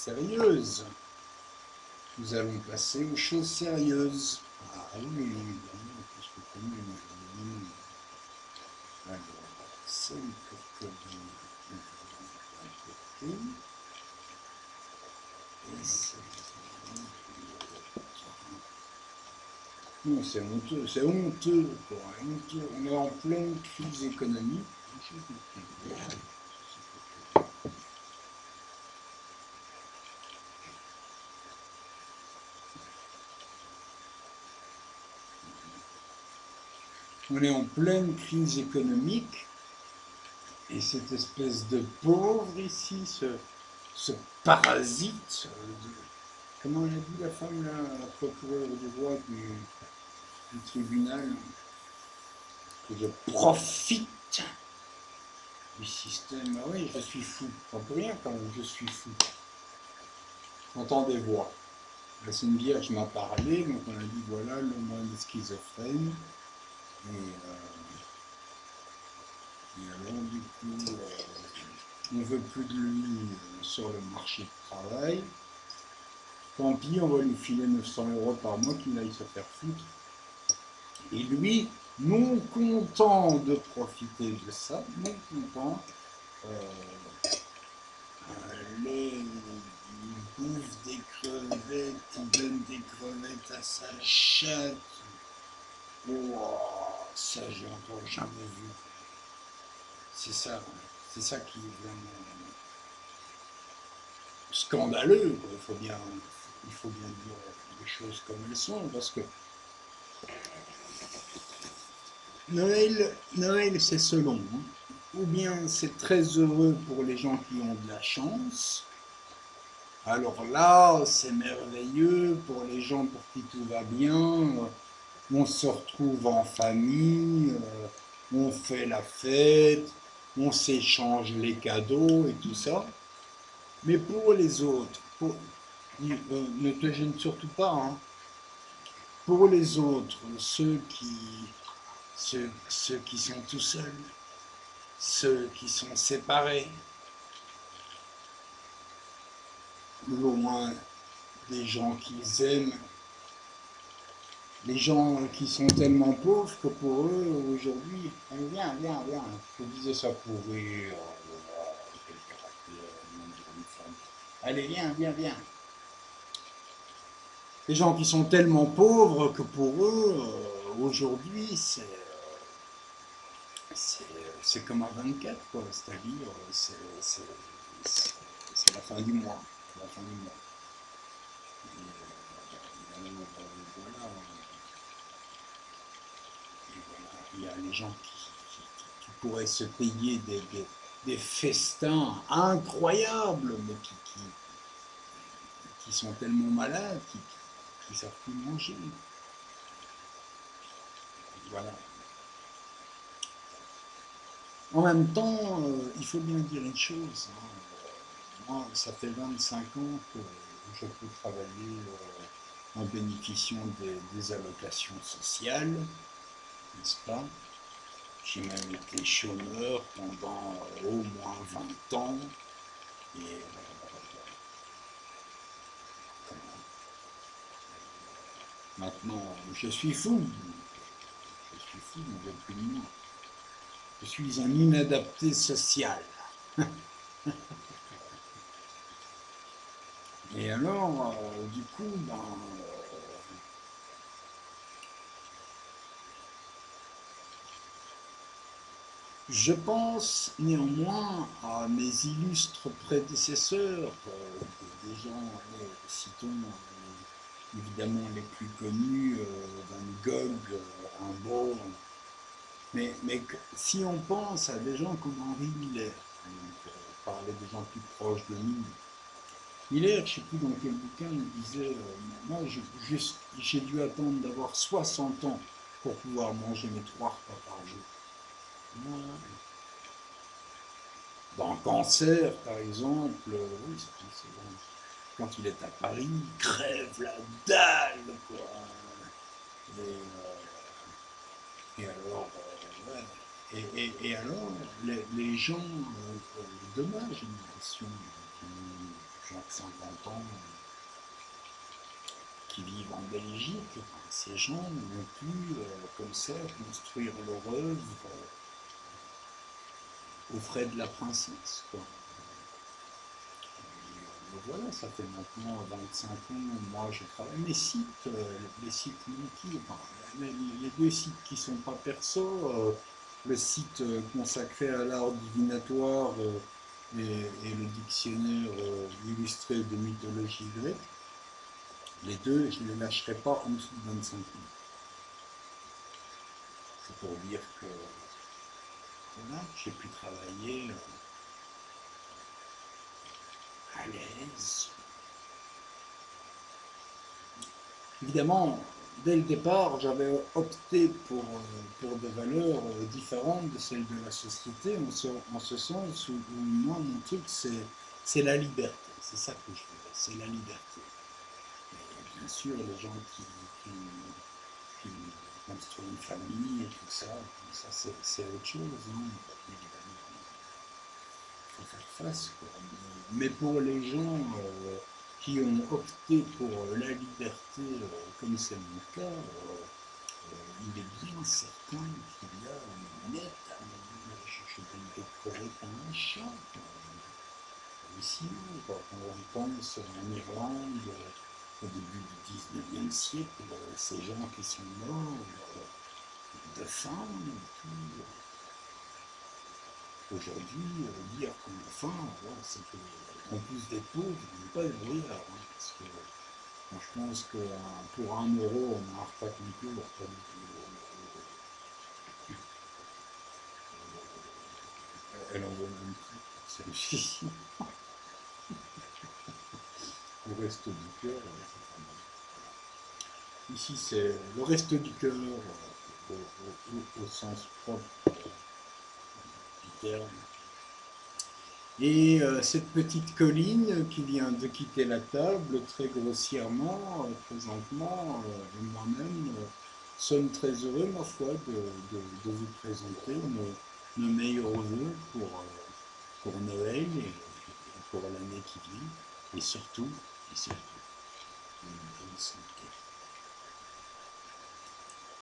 sérieuses. Nous allons passer aux choses sérieuses. Ah oui, évidemment, parce que comme alors, celle pour Colline, d'un côté, et celle non, c'est honteux, quoi, honteux. On est en pleine crise économique. On est en pleine crise économique et cette espèce de pauvre ici, ce parasite, comment elle a dit la femme là, la procureure du roi du tribunal, que je profite du système. Ah oui, je suis fou. Pas pour rien quand même, je suis fou. J'entends des voix. La Sainte Vierge m'a parlé, donc on a dit voilà, l'homme est schizophrène. Et alors, du coup, on ne veut plus de lui sur le marché du travail. Tant pis, on va lui filer 900 € par mois qu'il aille se faire foutre. Et lui, non content de profiter de ça, non content, il bouffe des crevettes, il donne des crevettes à sa chatte. Oh, ça, j'ai encore jamais vu. C'est ça qui est vraiment scandaleux, quoi. Il faut bien dire les choses comme elles sont, parce que Noël c'est selon, hein. Ou bien c'est très heureux pour les gens qui ont de la chance, alors là c'est merveilleux pour les gens pour qui tout va bien, on se retrouve en famille, on fait la fête, on s'échange les cadeaux et tout ça. Mais pour les autres, ne te gêne surtout pas, hein. Pour les autres, ceux qui sont tout seuls, ceux qui sont séparés, loin des gens qu'ils aiment, les gens qui sont tellement pauvres que pour eux, aujourd'hui, allez, viens, viens, viens, je disais ça pour rire, quel caractère, une femme. Allez, viens, viens, viens. Les gens qui sont tellement pauvres que pour eux, aujourd'hui, c'est comme un 24, quoi. C'est-à-dire, c'est la fin du mois. La fin du mois. Voilà, voilà, il y a les gens qui pourraient se payer des festins incroyables, mais qui sont tellement malades, qui ne savent plus manger. Voilà. En même temps, il faut bien dire une chose, hein. Moi, ça fait 25 ans que je peux travailler en bénéficiant des allocations sociales, n'est-ce pas? J'ai même été chômeur pendant au moins 20 ans. Et maintenant, je suis fou. Je suis fou, on ne veut plus de moi. Je suis un inadapté social. Et alors, du coup, ben, je pense néanmoins à mes illustres prédécesseurs, des gens, citons évidemment les plus connus, Van Gogh, Rimbaud, mais si on pense à des gens comme Henri Miller, donc, parler des gens plus proches de nous, Miller, je ne sais plus dans quel bouquin, il disait, moi j'ai dû attendre d'avoir 60 ans pour pouvoir manger mes 3 repas par jour. Voilà. Dans Cancer, par exemple, oui, c'est bon. Quand il est à Paris, il crève la dalle, quoi. Et, alors, ouais. Alors, les gens de ma génération, gens de 50 ans qui vivent en Belgique. Ces gens ont pu, comme ça, construire leur œuvre aux frais de la princesse, quoi. Voilà, ça fait maintenant 25 ans, moi je travaille. Mes sites, les sites Monkey, enfin, les deux sites qui sont pas perso, le site consacré à l'art divinatoire et le dictionnaire illustré de mythologie grecque, les deux, je ne les lâcherai pas en dessous de 25 ans. C'est pour dire que voilà, j'ai pu travailler à l'aise. Évidemment, dès le départ, j'avais opté pour des valeurs différentes de celles de la société, en ce sens où moi, mon truc, c'est la liberté. C'est ça que je veux, c'est la liberté. Et bien sûr, les gens qui construisent une famille et tout ça, c'est autre chose, hein, évidemment. Il faut faire face, quoi. Mais pour les gens qui ont opté pour la liberté, comme c'est mon cas, il est bien certain qu'il y a une nette, je vais le décorer comme un chat. Ici, quand on pense en Irlande, au début du 19e siècle, ces gens qui sont morts de faim et tout. Aujourd'hui, dire qu'on a faim, voilà, c'est qu'en plus des pauvres, on n'est pas les brouillards. Hein, parce que moi, je pense que pour 1 euro, on a un repas complet, le repas du elle en vaut même plus, celle-ci. Le reste du cœur, ici c'est le reste du cœur au sens propre du terme. Et cette petite colline qui vient de quitter la table très grossièrement, présentement, et moi-même, sommes très heureux, ma foi, de vous présenter nos meilleurs voeux pour Noël et pour l'année qui vient, et surtout, une bonne santé.